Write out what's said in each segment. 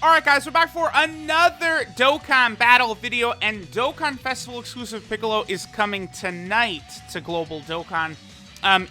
Alright guys, we're back for another Dokkan battle video, and Dokkan Festival exclusive Piccolo is coming tonight to Global Dokkan.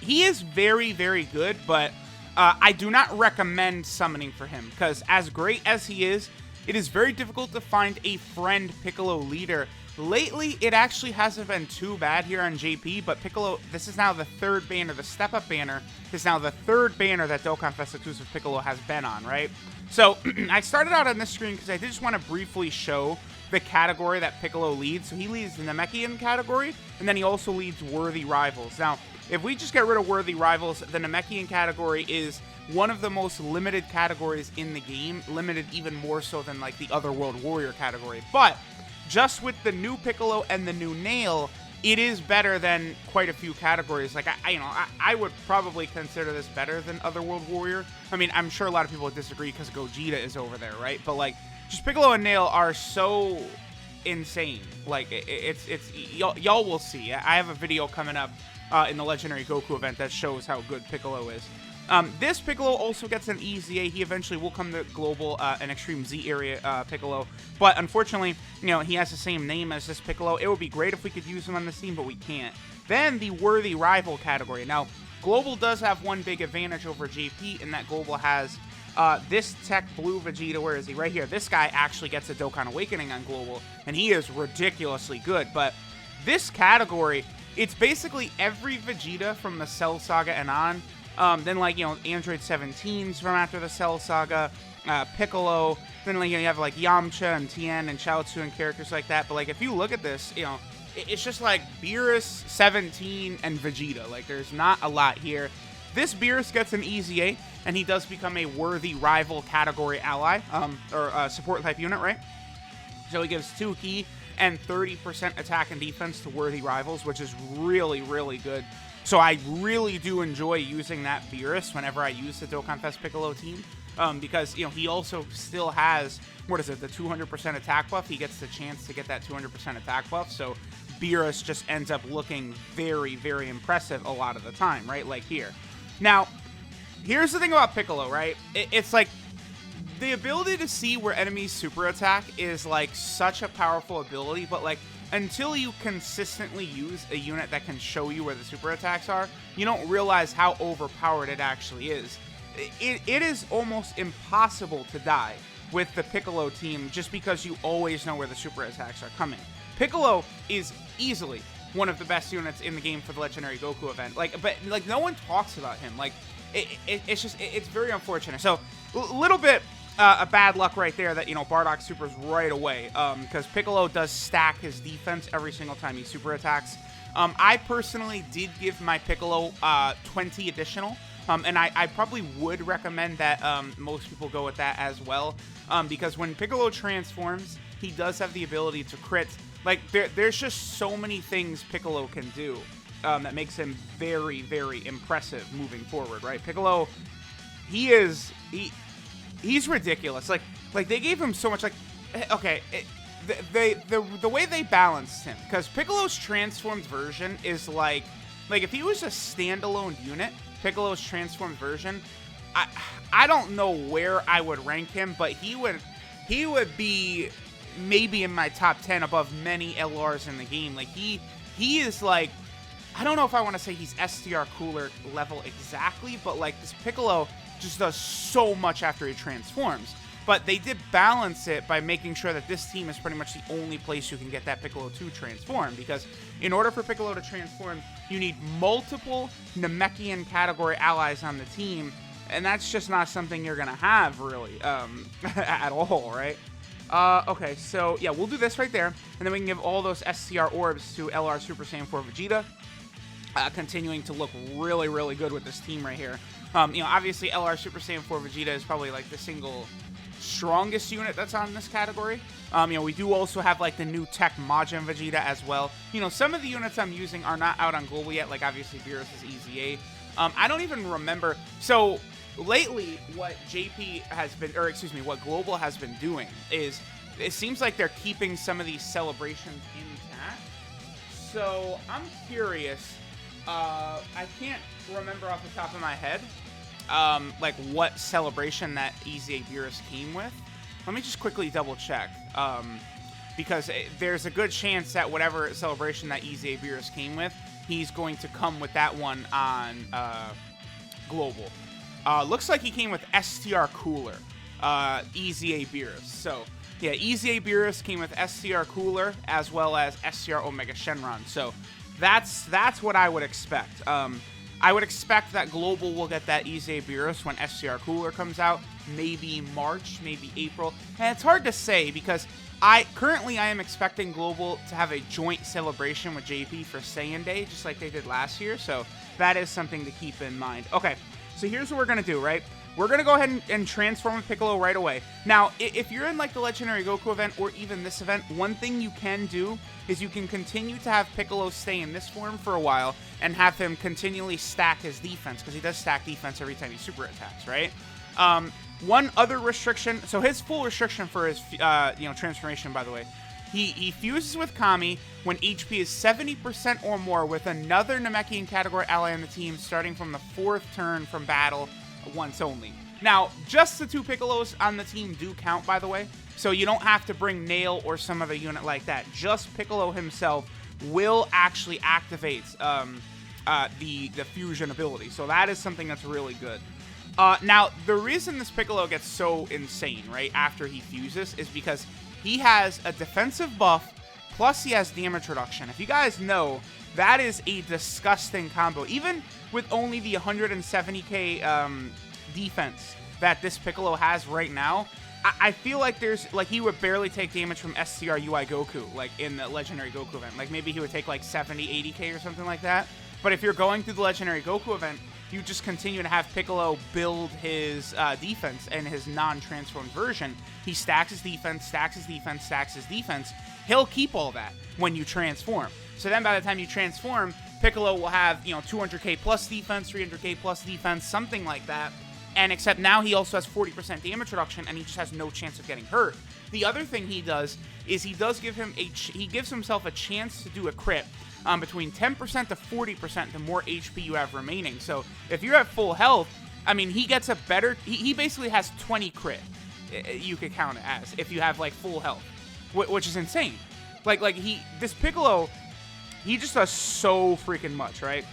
He is very, very good, but I do not recommend summoning for him, because as great as he is, it is very difficult to find a friend Piccolo leader. Lately, it actually hasn't been too bad here on JP, but Piccolo, this is now the third banner, the Step Up banner is now the third banner that Dokkan Fest exclusive Piccolo has been on, right? So, I started out on this screen because I did just want to briefly show the category that Piccolo leads. So he leads the Namekian category, and then he also leads Worthy Rivals. Now, if we just get rid of Worthy Rivals, the Namekian category is one of the most limited categories in the game, limited even more so than like the Otherworld Warrior category. But just with the new Piccolo and the new Nail, it is better than quite a few categories. Like, I would probably consider this better than Otherworld Warrior. I mean, I'm sure a lot of people would disagree because Gogeta is over there, right? But, like, just Piccolo and Nail are so insane. Like, y'all will see. I have a video coming up in the Legendary Goku event that shows how good Piccolo is. This Piccolo also gets an EZA. He eventually will come to Global and Extreme Z area Piccolo. But unfortunately, you know, he has the same name as this Piccolo. It would be great if we could use him on this team, but we can't. Then the Worthy Rival category. Now, Global does have one big advantage over JP in that Global has this Tech Blue Vegeta. Where is he? Right here. This guy actually gets a Dokkan Awakening on Global, and he is ridiculously good. But this category, it's basically every Vegeta from the Cell Saga and on. Then, like, you know, Android 17s from after the Cell Saga, Piccolo, then, like, you have, like, Yamcha and Tien and Chaozu and characters like that. But, like, if you look at this, you know, it's just, like, Beerus, 17, and Vegeta. Like, there's not a lot here. This Beerus gets an EZA, and he does become a Worthy Rival category ally, or support-type unit, right? So he gives 2 key and 30% attack and defense to Worthy Rivals, which is really, really good. So I really do enjoy using that Beerus whenever I use the Dokkan Fest Piccolo team, because, you know, he also still has, what is it, the 200% attack buff. He gets the chance to get that 200% attack buff, so Beerus just ends up looking very, very impressive a lot of the time, right? Like here. Now, here's the thing about Piccolo, right? It's like, the ability to see where enemies super attack is, like, such a powerful ability, but, like, until you consistently use a unit that can show you where the super attacks are, you don't realize how overpowered it actually is. It is almost impossible to die with the Piccolo team just because you always know where the super attacks are coming. Piccolo is easily one of the best units in the game for the Legendary Goku event. Like, but, like, no one talks about him. Like, it's very unfortunate. So, a little bit a bad luck right there that, you know, Bardock supers right away, because Piccolo does stack his defense every single time he super attacks. I personally did give my Piccolo 20 additional, and I probably would recommend that most people go with that as well, because when Piccolo transforms, he does have the ability to crit. Like, there's just so many things Piccolo can do that makes him very, very impressive moving forward, right? Piccolo, he's ridiculous. Like they gave him so much. Like, okay, the way they balanced him, because Piccolo's transformed version is like if he was a standalone unit, Piccolo's transformed version, I don't know where I would rank him, but he would be maybe in my top 10 above many LRs in the game. Like, he is, like, I don't know if I want to say he's STR cooler level exactly, but, like, this Piccolo just does so much after he transforms. But they did balance it by making sure that this team is pretty much the only place you can get that Piccolo to transform, because in order for Piccolo to transform, you need multiple Namekian category allies on the team, and that's just not something you're gonna have, really, at all, right? Okay, so, yeah, we'll do this right there, and then we can give all those SCR orbs to LR Super Saiyan 4 Vegeta, continuing to look really, really good with this team right here. You know, obviously LR Super Saiyan 4 Vegeta is probably, like, the single strongest unit that's on this category. You know, we do also have, like, the new Tech Majin Vegeta as well. You know, some of the units I'm using are not out on Global yet, like, obviously Beerus is EZA. I don't even remember. So, lately, what JP has been, or excuse me, what Global has been doing is, it seems like they're keeping some of these celebrations intact. So, I'm curious. I can't remember off the top of my head, like, what celebration that EZA Beerus came with. Let me just quickly double check. Because there's a good chance that whatever celebration that Easy Beerus came with, he's going to come with that one on Global. Looks like he came with STR Cooler, Easy Beerus. So, yeah, Easy Beerus came with STR Cooler as well as STR Omega Shenron. So, that's what I would expect. I would expect that Global will get that Easy Beerus when STR Cooler comes out. Maybe March, maybe April. And it's hard to say because I am expecting Global to have a joint celebration with JP for Saiyan Day, just like they did last year. So that is something to keep in mind. Okay, so here's what we're going to do, right? We're going to go ahead and transform with Piccolo right away. Now, if you're in like the Legendary Goku event or even this event, one thing you can do is you can continue to have Piccolo stay in this form for a while and have him continually stack his defense, because he does stack defense every time he super attacks, right? One other restriction, so his full restriction for his transformation, by the way, he fuses with Kami when HP is 70% or more with another Namekian category ally on the team starting from the 4th turn from battle once only. Now, just the 2 Piccolos on the team do count, by the way, so you don't have to bring Nail or some other unit like that. Just Piccolo himself will actually activate the fusion ability, so that is something that's really good. Now, the reason this Piccolo gets so insane, right, after he fuses is because he has a defensive buff, plus he has damage reduction. If you guys know, that is a disgusting combo. Even with only the 170k defense that this Piccolo has right now, I feel like he would barely take damage from SCR UI Goku, like in the Legendary Goku event. Like maybe he would take like 70, 80k or something like that. But if you're going through the Legendary Goku event, you just continue to have Piccolo build his defense in his non-transformed version. He stacks his defense, stacks his defense, stacks his defense. He'll keep all that when you transform. So then by the time you transform, Piccolo will have, 200k plus defense, 300k plus defense, something like that. And except now he also has 40% damage reduction, and he just has no chance of getting hurt. The other thing he does is he gives himself a chance to do a crit. Between 10% to 40% the more HP you have remaining. So if you're at full health, I mean, he gets a better... He basically has 20 crit, you could count it as, if you have, like, full health, which is insane. This Piccolo, he just does so freaking much, right?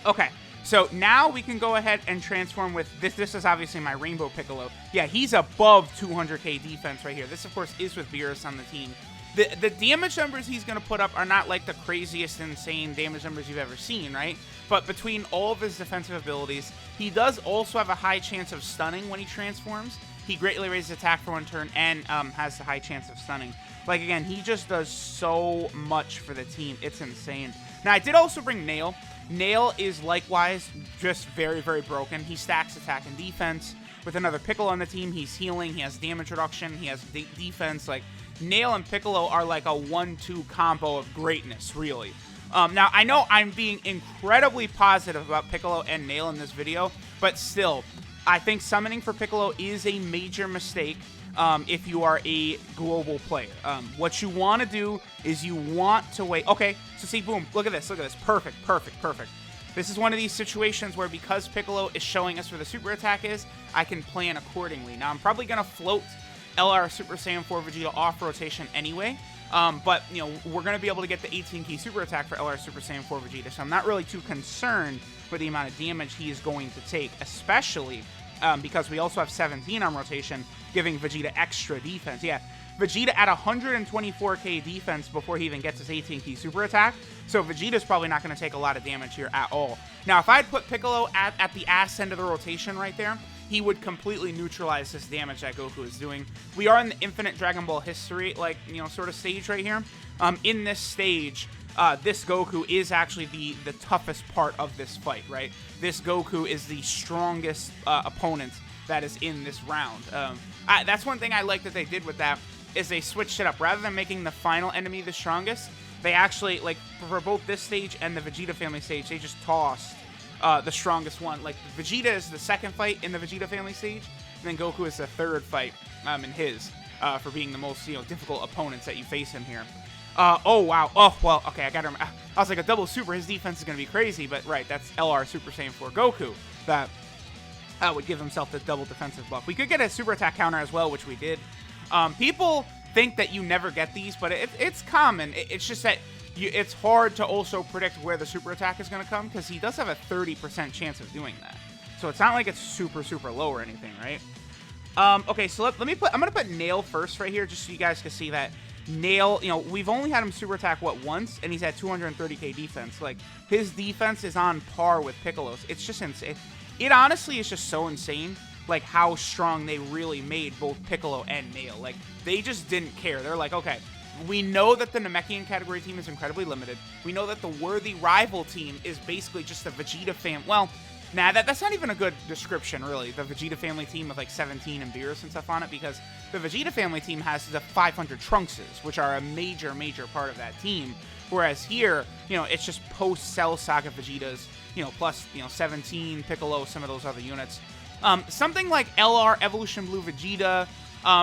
Okay, so now we can go ahead and transform with... This is obviously my Rainbow Piccolo. Yeah, he's above 200k defense right here. This, of course, is with Beerus on the team. The damage numbers he's going to put up are not like the craziest, insane damage numbers you've ever seen, right? But between all of his defensive abilities, he does also have a high chance of stunning when he transforms. He greatly raises attack for 1 turn and has a high chance of stunning. Like, again, he just does so much for the team. It's insane. Now, I did also bring Nail. Nail is likewise just very, very broken. He stacks attack and defense. With another Piccolo on the team, he's healing, he has damage reduction, he has defense. Like, Nail and Piccolo are like a 1-2 combo of greatness, really. Now, I know I'm being incredibly positive about Piccolo and Nail in this video, but still, I think summoning for Piccolo is a major mistake if you are a global player. What you want to do is you want to wait. Okay, so see, boom, look at this, perfect, perfect, perfect. This is one of these situations where because Piccolo is showing us where the super attack is, I can plan accordingly. Now, I'm probably going to float LR Super Saiyan 4 Vegeta off rotation anyway, but, we're going to be able to get the 18k super attack for LR Super Saiyan 4 Vegeta, so I'm not really too concerned for the amount of damage he is going to take, especially because we also have 17 on rotation, giving Vegeta extra defense. Yeah, Vegeta at 124k defense before he even gets his 18k super attack, so Vegeta's probably not going to take a lot of damage here at all. Now, if I'd put Piccolo at the ass end of the rotation right there, he would completely neutralize this damage that Goku is doing. We are in the Infinite Dragon Ball history, sort of stage right here. In this stage, this Goku is actually the toughest part of this fight, right? This Goku is the strongest opponent that is in this round. That's one thing I like that they did with that, is they switched it up. Rather than making the final enemy the strongest, they actually, for both this stage and the Vegeta family stage, they just tossed the strongest one. Like, Vegeta is the second fight in the Vegeta family stage, and then Goku is the third fight in his, for being the most, difficult opponents that you face in here. Oh, wow. Oh, well, okay, I was like, a double super, his defense is going to be crazy, but right, that's LR Super Saiyan 4 Goku that would give himself the double defensive buff. We could get a super attack counter as well, which we did. People think that you never get these, but it's common. It's just that it's hard to also predict where the super attack is going to come, because he does have a 30% chance of doing that. So it's not like it's super, super low or anything, right? Okay, so I'm going to put Nail first right here, just so you guys can see that Nail, you know, we've only had him super attack, once, and he's at 230k defense. Like, his defense is on par with Piccolo's. It's just insane. It honestly is just so insane, like, how strong they really made both Piccolo and Nail. Like, they just didn't care. They're like, okay, we know that the Namekian category team is incredibly limited. We know that the Worthy Rival team is basically just the Vegeta fam. Well, nah, that's not even a good description, really. The Vegeta family team with like 17 and Beerus and stuff on it, because the Vegeta family team has the 500 Trunkses, which are a major, major part of that team. Whereas here, you know, it's just post-Cell Saga Vegetas, you know, plus, you know, 17, Piccolo, some of those other units. Something like LR Evolution Blue Vegeta,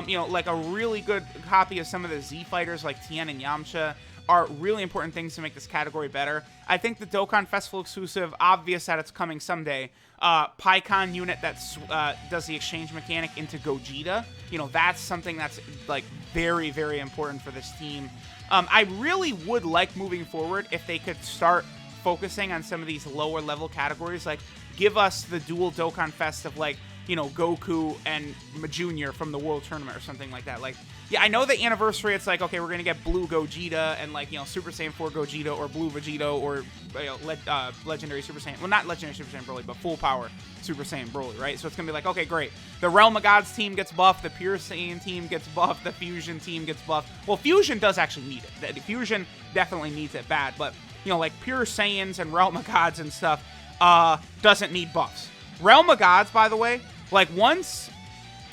you know, like a really good copy of some of the Z fighters like Tien and Yamcha are really important things to make this category better. I think the Dokkan Festival exclusive, obvious that it's coming someday, PyCon unit that does the exchange mechanic into Gogeta, you know, that's something that's like very, very important for this team. I really would like moving forward if they could start focusing on some of these lower level categories, like give us the dual Dokkan Fest of like, you know, Goku and Junior from the World Tournament or something like that. Like, yeah, I know the anniversary, it's like, okay, we're going to get Blue Gogeta and, like, you know, Super Saiyan 4 Gogeta or Blue Vegeta or, you know, Legendary Super Saiyan. Well, not Legendary Super Saiyan Broly, but Full Power Super Saiyan Broly, right? So it's going to be like, okay, great. The Realm of Gods team gets buffed. The Pure Saiyan team gets buffed. The Fusion team gets buffed. Well, Fusion does actually need it. The Fusion definitely needs it bad. But, you know, like Pure Saiyans and Realm of Gods and stuff doesn't need buffs. Realm of Gods, by the way, like once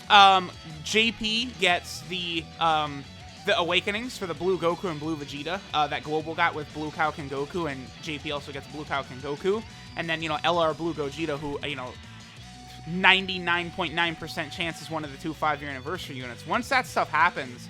JP gets the Awakenings for the Blue Goku and Blue Vegeta that Global got with Blue Kaioken Goku, and JP also gets Blue Kaioken Goku, and then, you know, LR Blue Gogeta, who, you know, 99.9% chance is one of the 2 5-year anniversary units. Once that stuff happens,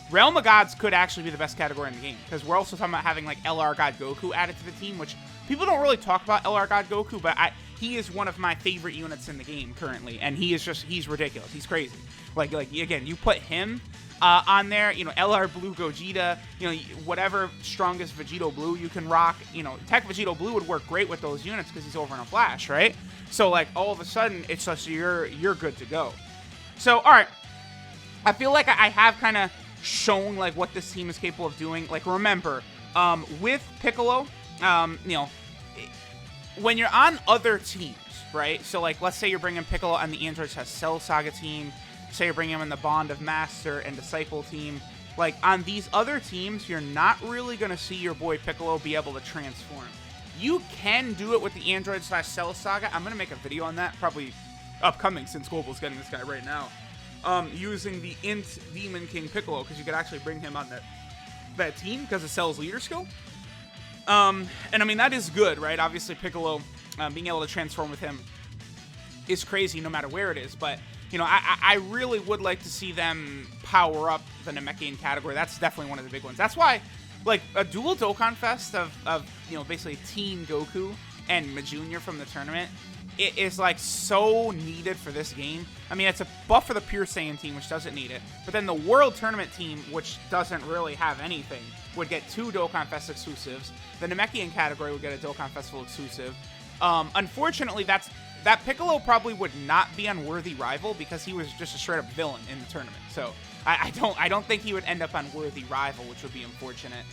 Realm of Gods could actually be the best category in the game, because we're also talking about having like LR God Goku added to the team, which people don't really talk about LR God Goku, but he is one of my favorite units in the game currently, and he's ridiculous. He's crazy. Like again, you put him on there, you know, LR Blue Gogeta, you know, whatever strongest Vegito Blue you can rock, you know, Tech Vegito Blue would work great with those units because he's over in a flash, right? So like all of a sudden it's just you're good to go. So all right, I feel like I have kind of shown like what this team is capable of doing. Like, remember, with Piccolo, you know, when you're on other teams, right? So, like, let's say you're bringing Piccolo on the Androids has Cell Saga team. Say you're bringing him in the Bond of Master and Disciple team. Like, on these other teams, you're not really going to see your boy Piccolo be able to transform. You can do it with the Android / Cell Saga. I'm going to make a video on that, probably upcoming, since Global's getting this guy right now. Using the Int Demon King Piccolo, because you could actually bring him on that team because of Cell's leader skill. And I mean, that is good, right? Obviously, Piccolo, being able to transform with him is crazy no matter where it is. But, you know, I really would like to see them power up the Namekian category. That's definitely one of the big ones. That's why, like, a dual Dokkan Fest of you know, basically Team Goku and Junior from the tournament, it is, like, so needed for this game. I mean, it's a buff for the Pure Saiyan team, which doesn't need it. But then the World Tournament team, which doesn't really have anything, would get 2 Dokkan Fest exclusives. The Namekian category would get a Dokkan Festival exclusive. Unfortunately, that Piccolo probably would not be on Worthy Rival because he was just a straight-up villain in the tournament. So I don't think he would end up on Worthy Rival, which would be unfortunate.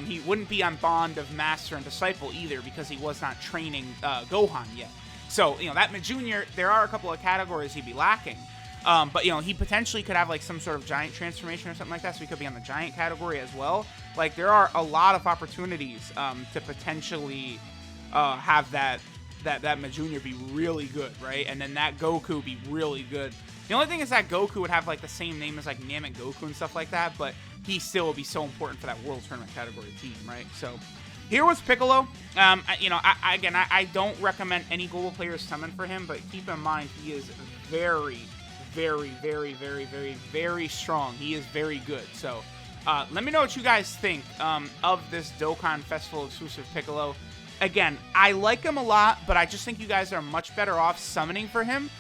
He wouldn't be on Bond of Master and Disciple either because he was not training Gohan yet. So, you know, that Junior, there are a couple of categories he'd be lacking. But, you know, he potentially could have, like, some sort of giant transformation or something like that, so he could be on the giant category as well. Like, there are a lot of opportunities to potentially have that Junior be really good, right? And then that Goku be really good. The only thing is that Goku would have, like, the same name as, like, Namek Goku and stuff like that, but he still would be so important for that World Tournament category team, right? So here was Piccolo. You know, I don't recommend any global players summon for him, but keep in mind he is very, very, very, very, very, very strong. He is very good. So let me know what you guys think of this Dokkan Festival exclusive Piccolo. Again, I like him a lot, but I just think you guys are much better off summoning for him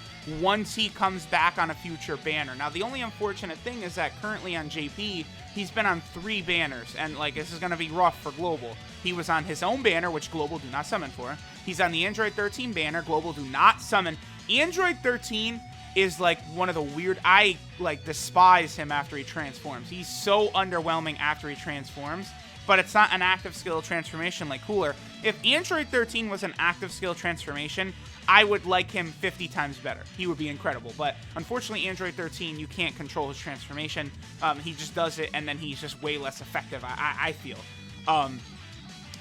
once he comes back on a future banner. Now, the only unfortunate thing is that currently on JP, he's been on 3 banners, and like this is going to be rough for Global. He was on his own banner, which Global do not summon for. He's on the Android 13 banner. Global do not summon. Android 13 is like one of the weird, I like despise him after he transforms. He's so underwhelming after he transforms, but it's not an active skill transformation like Cooler. If Android 13 was an active skill transformation, I would like him 50 times better. He would be incredible, but unfortunately Android 13, you can't control his transformation. He just does it, and then he's just way less effective, I feel.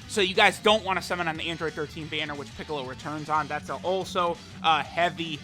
So you guys don't want to summon on the Android 13 banner, which Piccolo returns on. That's also a heavy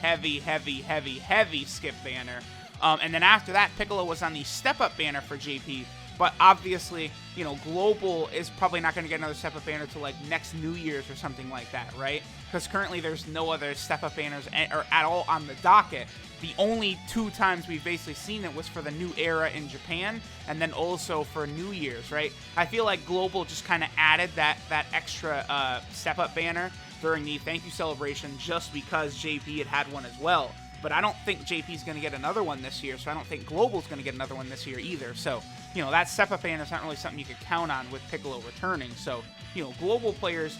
skip banner. And then after that, Piccolo was on the step-up banner for JP. But obviously, you know, Global is probably not going to get another step-up banner till like next New Year's or something like that, right? Because currently there's no other step-up banners or at all on the docket. The only 2 times we've basically seen it was for the new era in Japan, and then also for New Year's, right? I feel like Global just kind of added that extra step-up banner during the thank you celebration just because JP had one as well. But I don't think JP's going to get another one this year, so I don't think Global's going to get another one this year either. So, you know, that step-up banner is not really something you could count on with Piccolo returning. So, you know, Global players,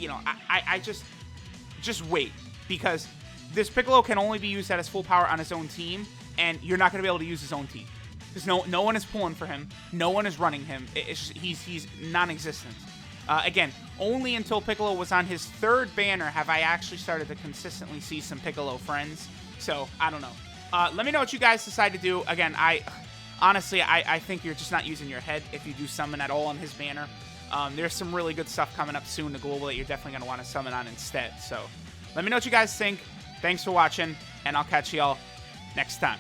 you know, I just wait, because this Piccolo can only be used at his full power on his own team, and you're not going to be able to use his own team. Because no one is pulling for him, no one is running him. It's just, he's non-existent. Again, only until Piccolo was on his 3rd banner have I actually started to consistently see some Piccolo friends. So, I don't know. Let me know what you guys decide to do. Again, honestly, I think you're just not using your head if you do summon at all on his banner. There's some really good stuff coming up soon to Global that you're definitely going to want to summon on instead. So, let me know what you guys think. Thanks for watching, and I'll catch y'all next time.